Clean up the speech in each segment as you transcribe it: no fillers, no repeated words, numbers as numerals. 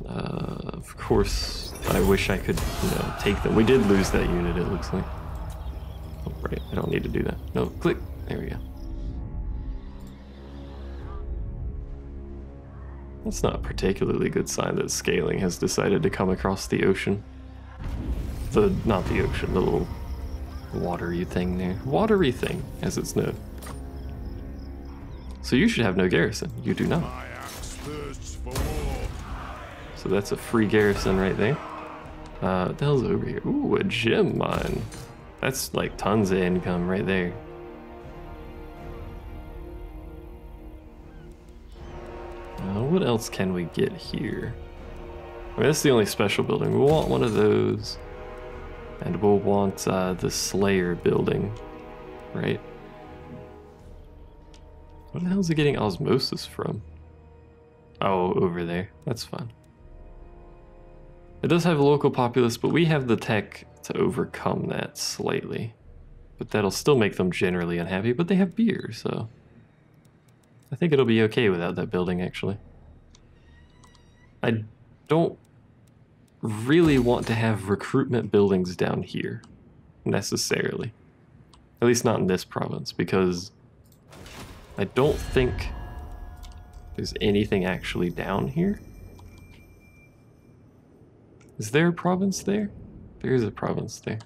Of course, I wish I could, take them. We did lose that unit, it looks like. Oh, right, I don't need to do that. No, click. There we go. That's not a particularly good sign that scaling has decided to come across the ocean. Not the ocean, the little watery thing there. Watery thing, as it's known. So you should have no garrison. You do not. So that's a free garrison right there. What the hell's over here? Ooh, a gem mine. That's like tons of income right there. What else can we get here? I mean, that's the only special building. We'll want one of those. And we'll want the Slayer building, right? What the hell is it getting osmosis from? Oh, over there. That's fine. It does have a local populace, but we have the tech to overcome that slightly. But that'll still make them generally unhappy, but they have beer, so... I think it'll be okay without that building, actually. I don't really want to have recruitment buildings down here, necessarily. At least not in this province, because I don't think there's anything actually down here. Is there a province there? There is a province there.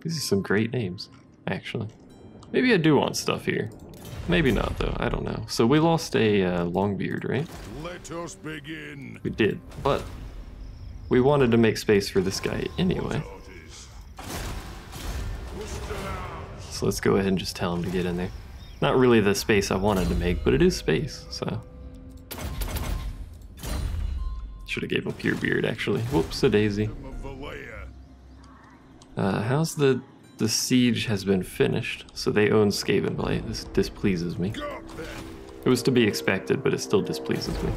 These are some great names, actually. Maybe I do want stuff here. Maybe not, though. I don't know. So we lost a Longbeard, right? Let us begin. We did, but we wanted to make space for this guy anyway. So let's go ahead and just tell him to get in there. Not really the space I wanted to make, but it is space, so. Should have gave him pure beard, actually. Whoops, a daisy. How's the siege has been finished, so they own Skaven Blight. This displeases me. It was to be expected, but it still displeases me.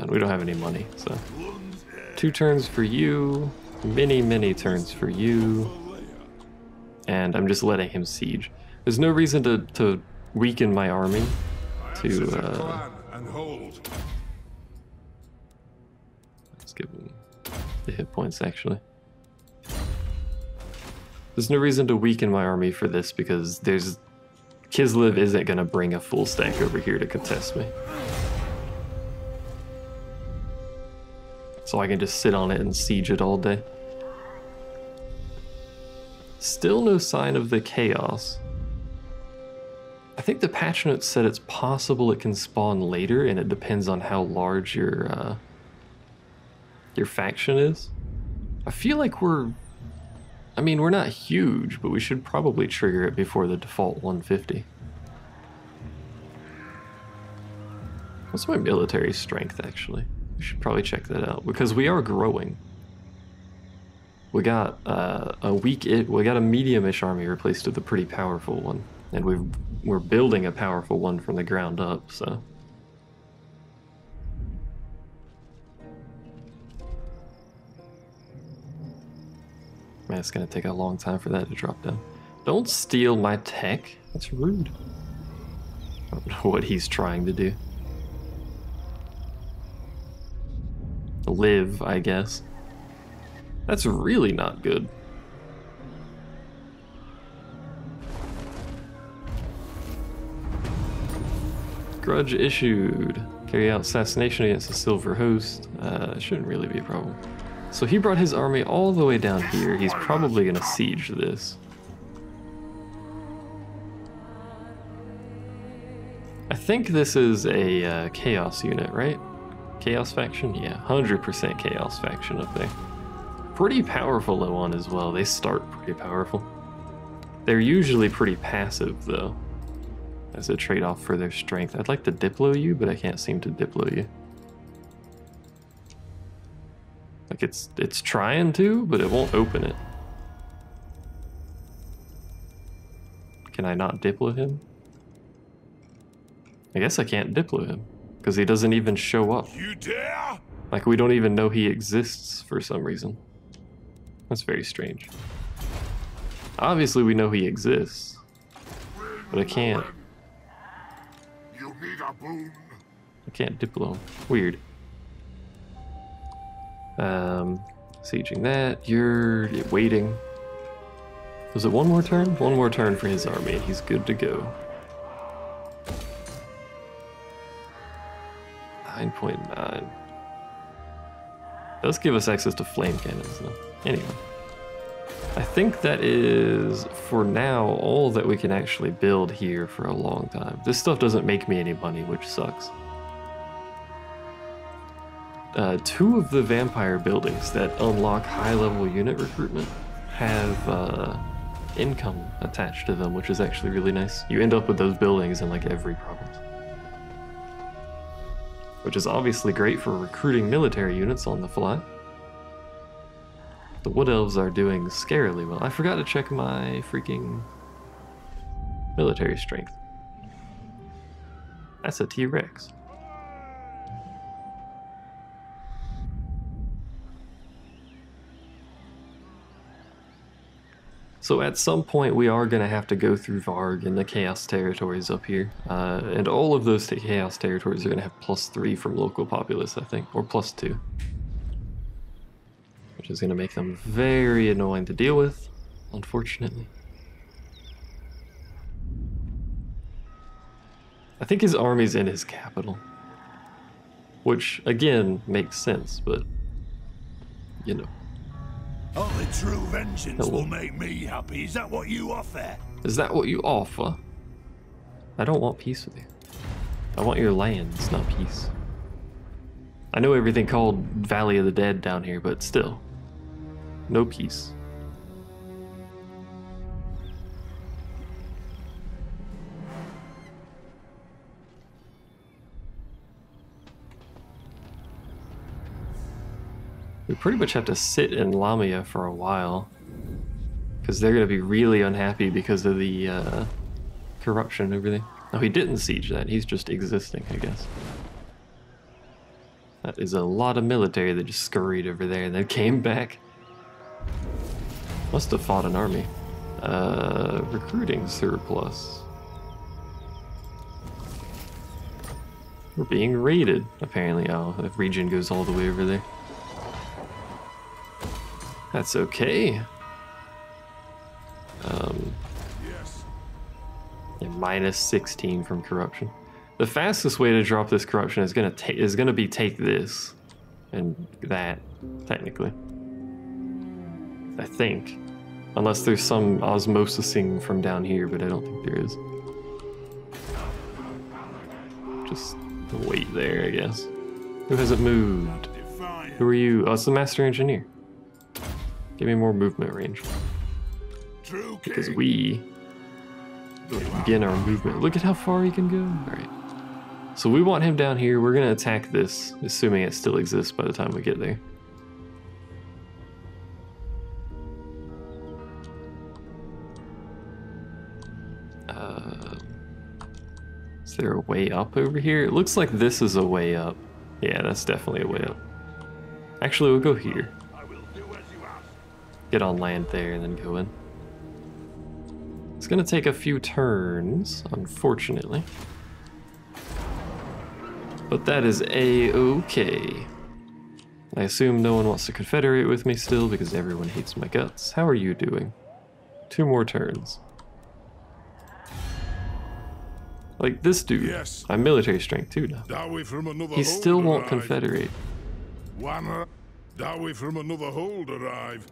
We don't have any money, so. 2 turns for you, many turns for you, and I'm just letting him siege. There's no reason to weaken my army to, let's give him the hit points, actually. There's no reason to weaken my army for this because Kislev isn't going to bring a full stack over here to contest me. So I can just sit on it and siege it all day. Still no sign of the chaos. I think the patch notes said it's possible it can spawn later, and it depends on how large your faction is. I feel like we're not huge, but we should probably trigger it before the default 150. What's my military strength, actually? We should probably check that out, because we are growing. We got we got a medium-ish army replaced with a pretty powerful one, and we're building a powerful one from the ground up, so. Man, it's gonna take a long time for that to drop down. Don't steal my tech. That's rude. I don't know what he's trying to do. Live, I guess. That's really not good. Grudge issued. Carry out assassination against a silver host. Shouldn't really be a problem. So he brought his army all the way down here. He's probably gonna siege this. I think this is a chaos unit, right? Chaos faction? Yeah, 100% chaos faction up there. Pretty powerful though on as well. They start pretty powerful. They're usually pretty passive though, as a trade-off for their strength. I'd like to diplo you, but I can't seem to diplo you. Like it's trying to, but it won't open it. Can I not diplo him? I guess I can't diplo him, because he doesn't even show up. You dare? Like we don't even know he exists for some reason. That's very strange. Obviously we know he exists, but I can't. You need a boon. I can't diplo him. Weird. Sieging that. You're waiting. Was it one more turn? One more turn for his army, and he's good to go. 9.9. Does give us access to flame cannons, though. Anyway. I think that is, for now, all that we can actually build here for a long time. This stuff doesn't make me any money, which sucks. 2 of the vampire buildings that unlock high-level unit recruitment have income attached to them, which is actually really nice. You end up with those buildings in like every province. Which is obviously great for recruiting military units on the fly. The Wood Elves are doing scarily well. I forgot to check my freaking military strength. That's a T-Rex. So at some point we are going to have to go through Varg and the Chaos territories up here. And all of those Chaos territories are going to have +3 from local populace, I think, or +2. Which is going to make them very annoying to deal with, unfortunately. I think his army's in his capital. Which, again, makes sense, but, you know. Only true vengeance will make me happy. Is that what you offer? Is that what you offer? I don't want peace with you. I want your lands, not peace. I know everything called Valley of the Dead down here, but still. No peace. We pretty much have to sit in Lamia for a while, because they're going to be really unhappy because of the corruption and everything. No, he didn't siege that. He's just existing, I guess. That is a lot of military that just scurried over there and then came back. Must have fought an army. Recruiting surplus. We're being raided, apparently. Oh, the region goes all the way over there. That's okay. Yes. Yeah, -16 from corruption. The fastest way to drop this corruption is gonna be take this and that, technically. I think, unless there's some osmosising from down here, but I don't think there is. Just wait there, I guess. Who hasn't moved? Who are you? Oh, it's the Master Engineer. Give me more movement range. Because we begin our movement. Look at how far he can go. Alright. So we want him down here. We're going to attack this, assuming it still exists by the time we get there. Is there a way up over here? It looks like this is a way up. Yeah, that's definitely a way up. Actually, we'll go here. Get on land there and then go in. It's gonna take a few turns, unfortunately. But that is a-okay. I assume no one wants to confederate with me still because everyone hates my guts. How are you doing? 2 more turns. Like this dude, Yes. I'm military strength too now. Dowry from another He still hold won't arrive. confederate. Dowry from another hold arrive.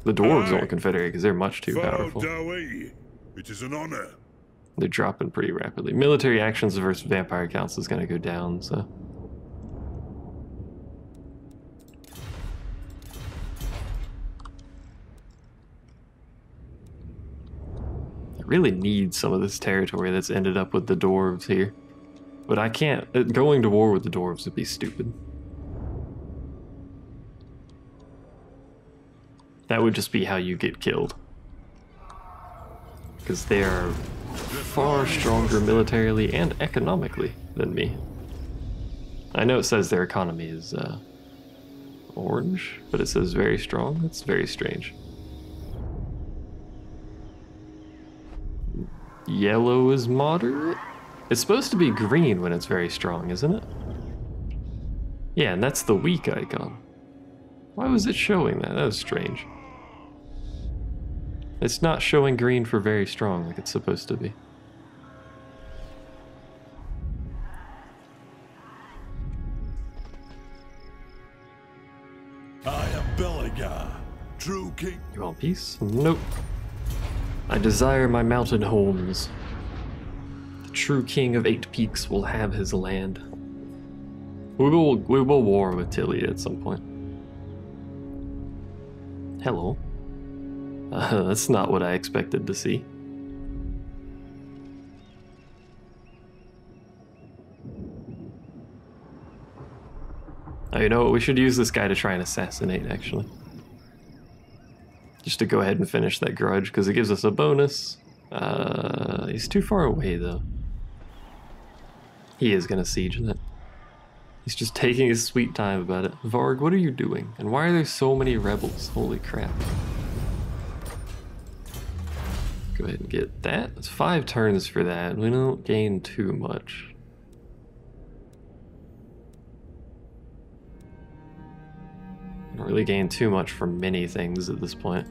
The dwarves won't confederate because they're much too powerful. Dowry. It is an honor. They're dropping pretty rapidly. Military actions versus vampire counts is going to go down, so. I really need some of this territory that's ended up with the dwarves here. But I can't. Going to war with the dwarves would be stupid. That would just be how you get killed. Because they are far stronger militarily and economically than me. I know it says their economy is orange, but it says very strong. That's very strange. Yellow is moderate? It's supposed to be green when it's very strong, isn't it? Yeah, and that's the weak icon. Why was it showing that? That was strange. It's not showing green for very strong like it's supposed to be. I am Beligar, true king. You want peace? Nope. I desire my mountain homes. The true king of 8 peaks will have his land. We will war with Tilly at some point. Hello. That's not what I expected to see. Oh, you know what? We should use this guy to try and assassinate, actually. Just to go ahead and finish that grudge, because it gives us a bonus. He's too far away, though. He is going to siege that. He's just taking his sweet time about it. Varg, what are you doing? And why are there so many rebels? Holy crap. Go ahead and get that. It's 5 turns for that. We don't gain too much. Don't really gain too much from many things at this point.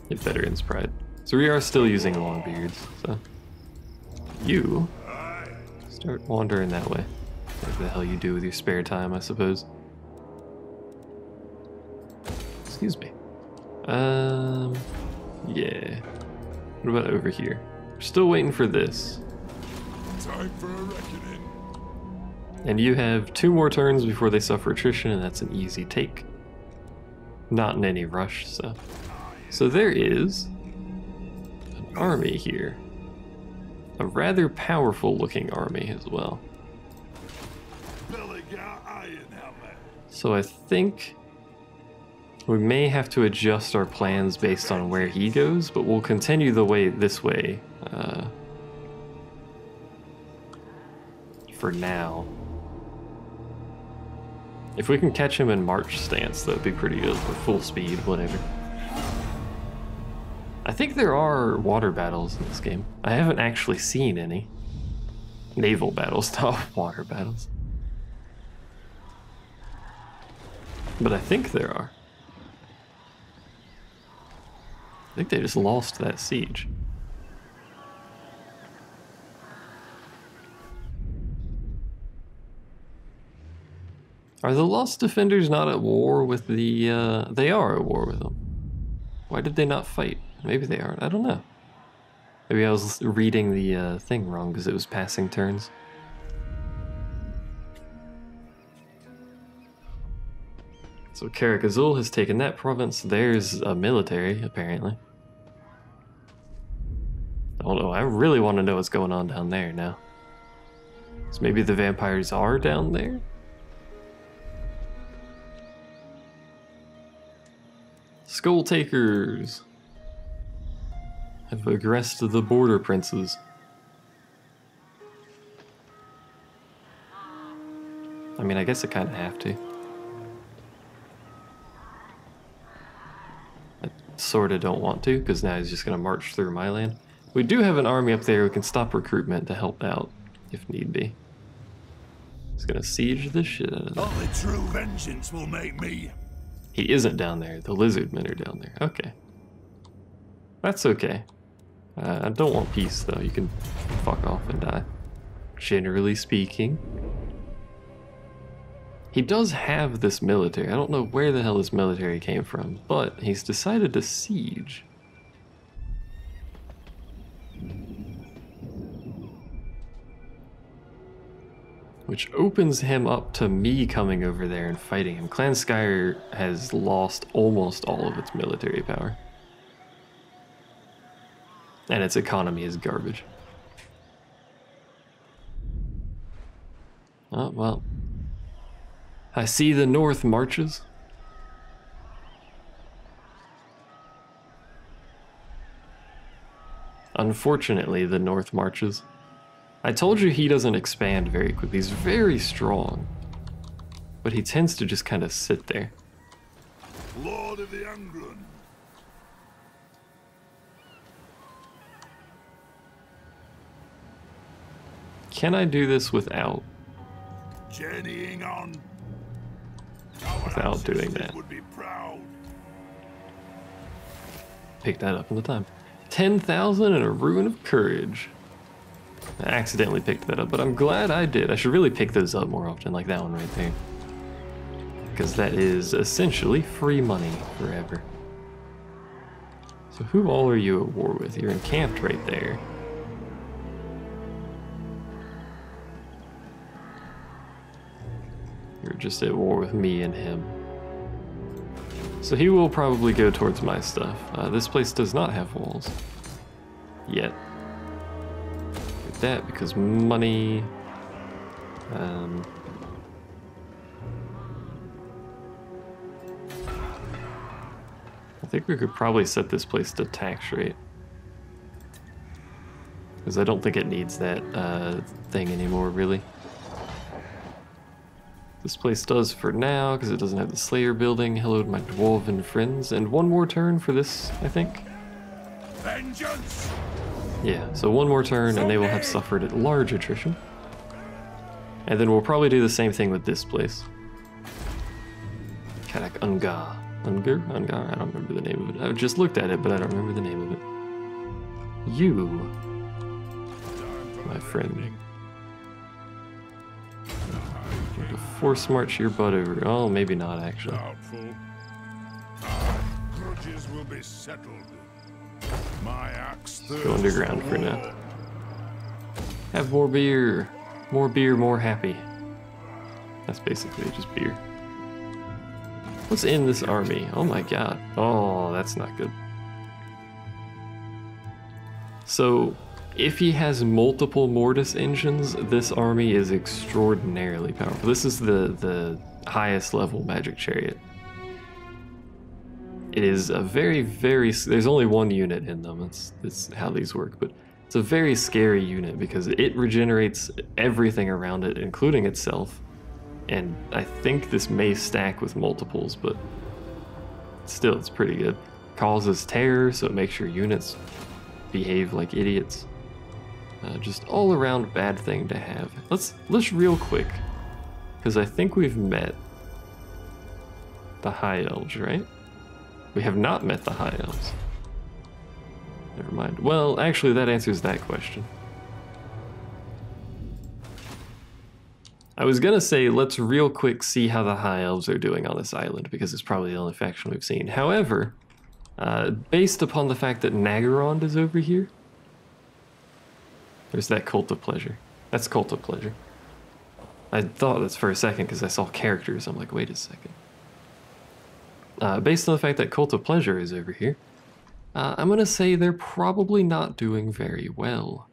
Get Veteran's Pride. So we are still using Longbeards, so. You start wandering that way. What the hell you do with your spare time, I suppose. Excuse me. Yeah. What about over here? We're still waiting for this. Time for a reckoning. And you have 2 more turns before they suffer attrition, and that's an easy take. Not in any rush, so. So there is an army here. A rather powerful looking army as well. So I think we may have to adjust our plans based on where he goes, but we'll continue the way this way for now. If we can catch him in march stance, that would be pretty good, or full speed, whatever. I think there are water battles in this game. I haven't actually seen any. Naval battles, not water battles. But I think there are. I think they just lost that siege. Are the Lost Defenders not at war with the, they are at war with them. Why did they not fight? Maybe they aren't, I don't know. Maybe I was reading the thing wrong because it was passing turns. So Karak Azul has taken that province. There's a military, apparently. I don't know, I really want to know what's going on down there now. So maybe the vampires are down there? Skull Takers have aggressed the border princes. I mean, I guess I kind of have to. I sort of don't want to, because now he's just going to march through my land. We do have an army up there who can stop recruitment to help out, if need be. He's going to siege the shit out of that. Only true vengeance will make me. He isn't down there. The Lizardmen are down there. Okay. That's okay. I don't want peace, though. You can fuck off and die. Generally speaking. He does have this military. I don't know where the hell this military came from, but he's decided to siege. Which opens him up to me coming over there and fighting him. Clan Skyer has lost almost all of its military power. And its economy is garbage. Oh, well. I see the North marches. Unfortunately, the North marches. I told you he doesn't expand very quickly. He's very strong. But he tends to just kind of sit there. Lord of the Angrund. can I do this without? Journeying on. Without doing that. Would be proud. Pick that up in the time. 10,000 and a Ruin of Courage. I accidentally picked that up, but I'm glad I did. I should really pick those up more often, like that one right there. Because that is essentially free money forever. So who all are you at war with? You're encamped right there. You're just at war with me and him. So he will probably go towards my stuff. This place does not have walls. Yet. Like that, because money... I think we could probably set this place to tax rate. Because I don't think it needs that thing anymore, really. This place does for now, because it doesn't have the Slayer building. Hello to my dwarven friends. And one more turn for this, I think. Vengeance! Yeah, so one more turn, and they will have suffered at large attrition. And then we'll probably do the same thing with this place. Karak Ungar. Ungar? Ungar? I don't remember the name of it. I just looked at it, but I don't remember the name of it. You, my friend. To force march your butt over. Oh, maybe not, actually. Doubtful. Grudges will be settled. My axe Go underground for now. Have more beer. More beer, more happy. That's basically just beer. What's in this army? Oh my god. Oh, that's not good. So, if he has multiple Mortis engines, this army is extraordinarily powerful. This is the highest level magic chariot. It is a very, there's only one unit in them. It's how these work, but it's a very scary unit because it regenerates everything around it, including itself. And I think this may stack with multiples, but still, it's pretty good. Causes terror, so it makes your units behave like idiots. Just all around bad thing to have. Let's real quick, because I think we've met the High Elves, right? We have not met the High Elves. Never mind. Well, actually, that answers that question. I was gonna say, let's real quick see how the High Elves are doing on this island, because it's probably the only faction we've seen. However, based upon the fact that Naggaroth is over here, there's that Cult of Pleasure. That's Cult of Pleasure. I thought this for a second because I saw characters. I'm like, wait a second. Based on the fact that Cult of Pleasure is over here, I'm gonna say they're probably not doing very well.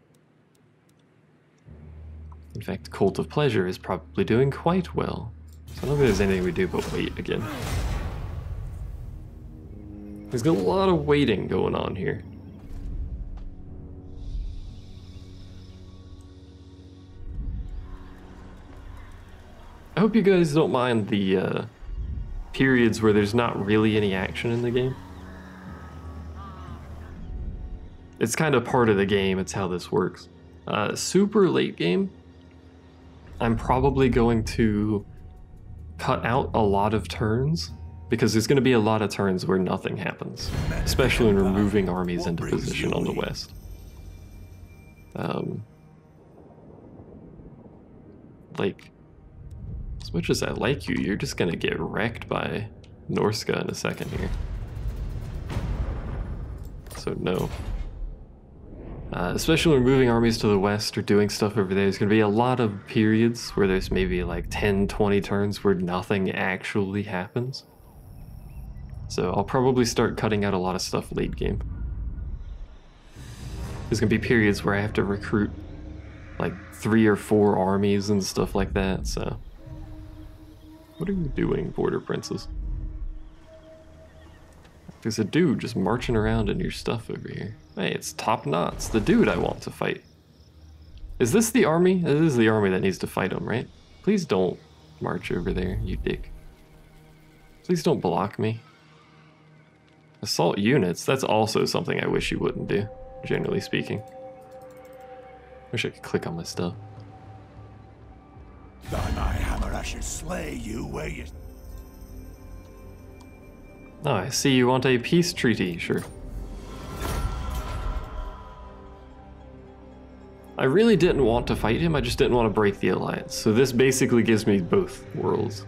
In fact, Cult of Pleasure is probably doing quite well. So I don't think there's anything we do but wait again. There's a lot of waiting going on here. I hope you guys don't mind the periods where there's not really any action in the game. It's kind of part of the game, it's how this works. Super late game, I'm probably going to cut out a lot of turns, because there's going to be a lot of turns where nothing happens, especially when we're moving armies into position on the west. Like, as much as I like you, you're just going to get wrecked by Norska in a second here. So no. Especially when moving armies to the west or doing stuff over there, there's going to be a lot of periods where there's maybe like 10, 20 turns where nothing actually happens. So I'll probably start cutting out a lot of stuff late game. There's going to be periods where I have to recruit like 3 or 4 armies and stuff like that, so... What are you doing, Border Princes? There's a dude just marching around in your stuff over here. Hey, it's Top Knots, the dude I want to fight. Is this the army? This is the army that needs to fight him, right? Please don't march over there, you dick. Please don't block me. Assault units, that's also something I wish you wouldn't do, generally speaking. Wish I could click on my stuff. should slay you where you... Oh, I see you want a peace treaty, sure. I really didn't want to fight him, I just didn't want to break the alliance. So this basically gives me both worlds.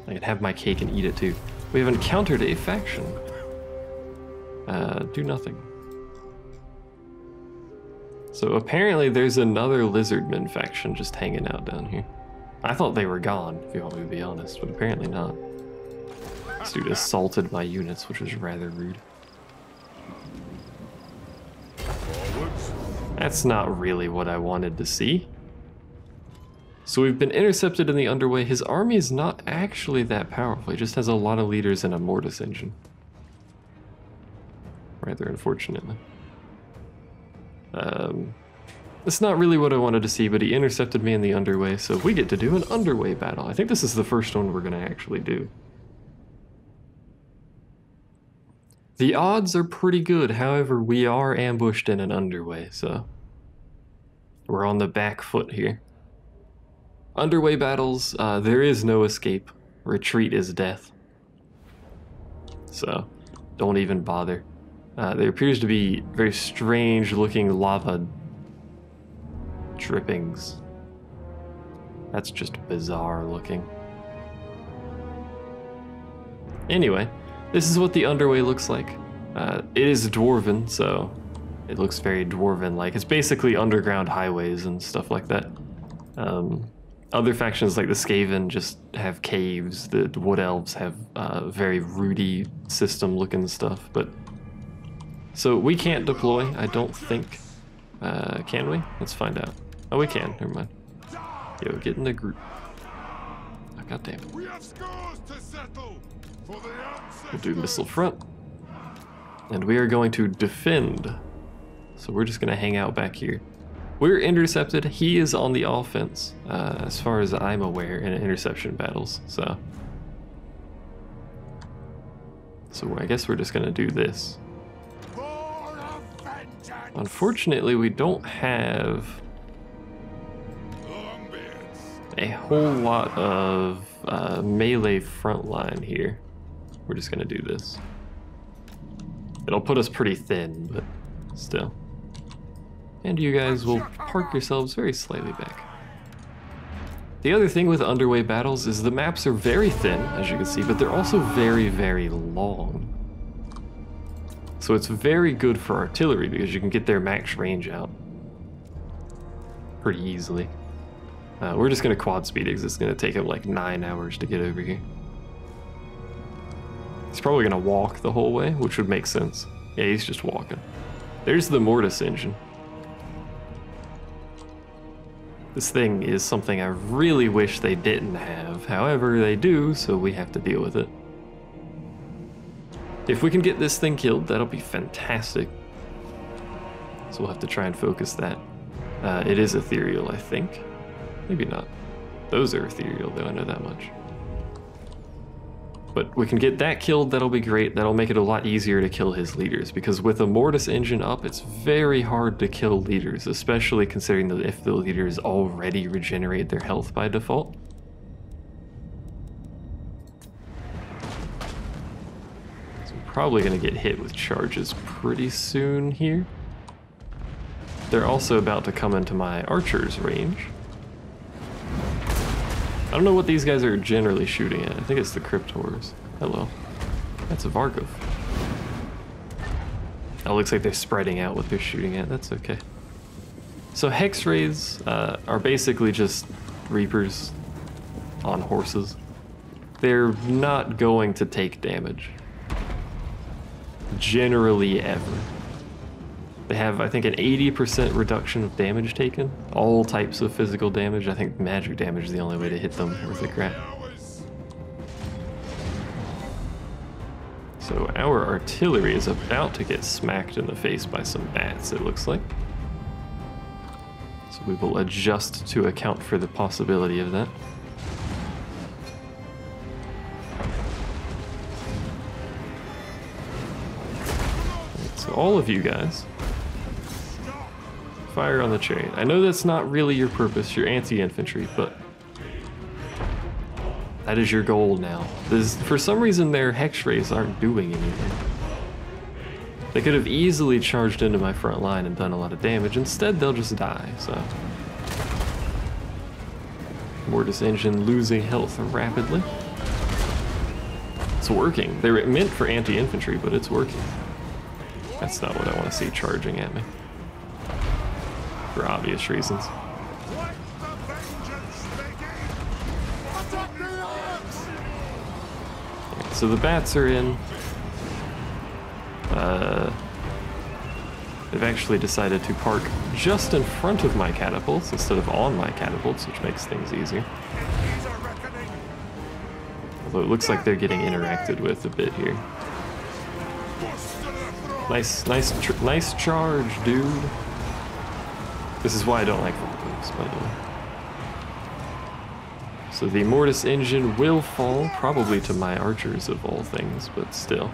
I can have my cake and eat it too. We have encountered a faction. Do nothing. So apparently there's another Lizardmen faction just hanging out down here. I thought they were gone, if you want me to be honest, but apparently not. This dude assaulted my units, which was rather rude. That's not really what I wanted to see. So we've been intercepted in the underway. His army is not actually that powerful. He just has a lot of leaders and a mortis engine. Rather unfortunately. It's not really what I wanted to see, but he intercepted me in the underway, so we get to do an underway battle. I think this is the first one we're going to actually do. The odds are pretty good, however, we are ambushed in an underway, so we're on the back foot here. Underway battles, there is no escape. Retreat is death. So, don't even bother. There appears to be very strange looking lava drippings. That's just bizarre looking. Anyway, this is what the underway looks like. It is dwarven, so it looks very dwarven-like. It's basically underground highways and stuff like that. Other factions like the Skaven just have caves. The Wood Elves have very rooty system-looking stuff, but... So we can't deploy, I don't think. Can we? Let's find out. Oh, we can. Never mind. Yo, get in the group. Oh, God damn it. We have scores to settle for the We'll do missile front. And we are going to defend. So we're just going to hang out back here. We're intercepted. He is on the offense, as far as I'm aware, in interception battles. So I guess we're just going to do this. Unfortunately, we don't have a whole lot of melee front line here. We're just gonna do this. It'll put us pretty thin, but still. And you guys will park yourselves very slightly back. The other thing with underway battles is the maps are very thin, as you can see, but they're also very, very long. So it's very good for artillery because you can get their max range out pretty easily. We're just going to quad speed because it's going to take him like 9 hours to get over here. He's probably going to walk the whole way, which would make sense. Yeah, he's just walking. There's the mortis engine. This thing is something I really wish they didn't have. However, they do, so we have to deal with it. If we can get this thing killed, that'll be fantastic. So we'll have to try and focus that. It is ethereal, I think. Maybe not. Those are ethereal, though, I know that much. But we can get that killed, that'll be great. That'll make it a lot easier to kill his leaders, because with a mortis engine up, it's very hard to kill leaders, especially considering that if the leaders already regenerate their health by default. Probably going to get hit with charges pretty soon here. They're also about to come into my archer's range. I don't know what these guys are generally shooting at. I think it's the Cryptors. Hello. That's a Vargov. Oh, looks like they're spreading out what they're shooting at. That's okay. So Hex Rays are basically just Reapers on horses. They're not going to take damage. Generally ever. They have, I think, an 80% reduction of damage taken. All types of physical damage. I think magic damage is the only way to hit them worth a crap. So our artillery is about to get smacked in the face by some bats, it looks like. So we will adjust to account for the possibility of that. So all of you guys, fire on the chariot. I know that's not really your purpose, you're anti-infantry, but That is your goal now. For some reason, their hex rays aren't doing anything. They could have easily charged into my front line and done a lot of damage. Instead, they'll just die, so. Mortis engine losing health rapidly. It's working. They were meant for anti-infantry, but it's working. That's not what I want to see charging at me. For obvious reasons. So the bats are in. They've actually decided to park just in front of my catapults instead of on my catapults, which makes things easier. Although it looks like they're getting interacted with a bit here. Nice charge, dude. This is why I don't like Vortex, by the way. So the Mortis engine will fall, probably to my archers of all things, but still.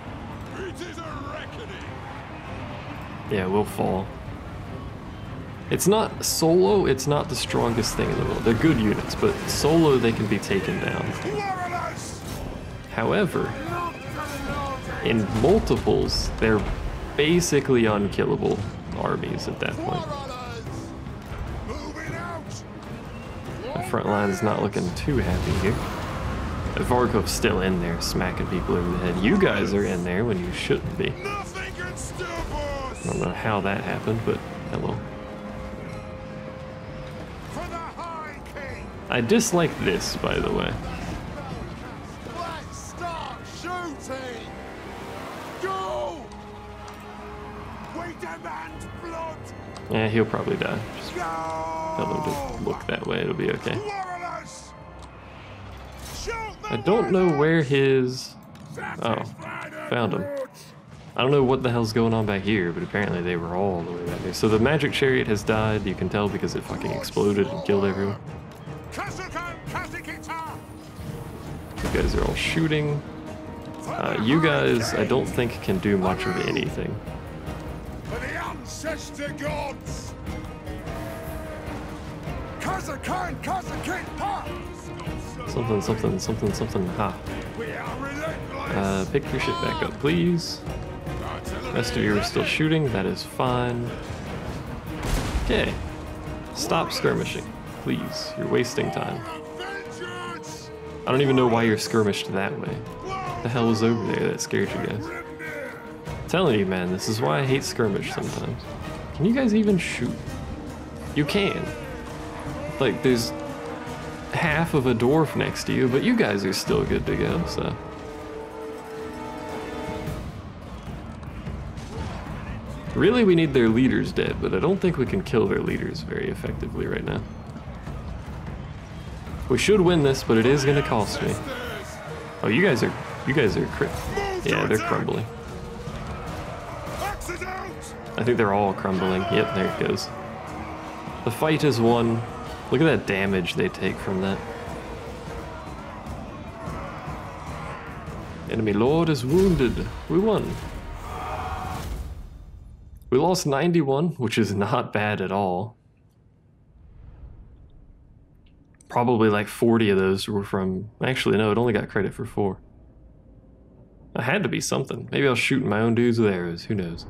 Yeah, it will fall. It's not solo, it's not the strongest thing in the world. They're good units, but solo they can be taken down. However, in multiples, they're basically unkillable armies at that point. My front line is not looking too happy here. Varkov's still in there, smacking people over the head. You guys are in there when you shouldn't be. I don't know how that happened, but hello. I dislike this, by the way. Yeah, he'll probably die. Just tell him to look that way, it'll be okay. I don't know where his... Oh, found him. I don't know what the hell's going on back here, but apparently they were all the way back there. So the magic chariot has died, you can tell because it fucking exploded and killed everyone. You guys are all shooting. You guys, I don't think, can do much of anything. For the ancestor gods! Something, ha. Pick your shit back up, please. Rest of you are still shooting, that is fine. Okay. Stop skirmishing, please. You're wasting time. I don't even know why you're skirmished that way. What the hell was over there that scared you guys? I'm telling you, man, this is why I hate skirmish sometimes. Can you guys even shoot? You can. Like, there's half of a dwarf next to you, but you guys are still good to go, so. Really, we need their leaders dead, but I don't think we can kill their leaders very effectively right now. We should win this, but it is gonna cost me. Oh, you guys are yeah, they're crumbling. I think they're all crumbling. Yep, there it goes. The fight is won. Look at that damage they take from that. Enemy lord is wounded. We won. We lost 91, which is not bad at all. Probably like 40 of those were from... Actually, no, it only got credit for 4. It had to be something. Maybe I was shooting my own dudes with arrows. Who knows?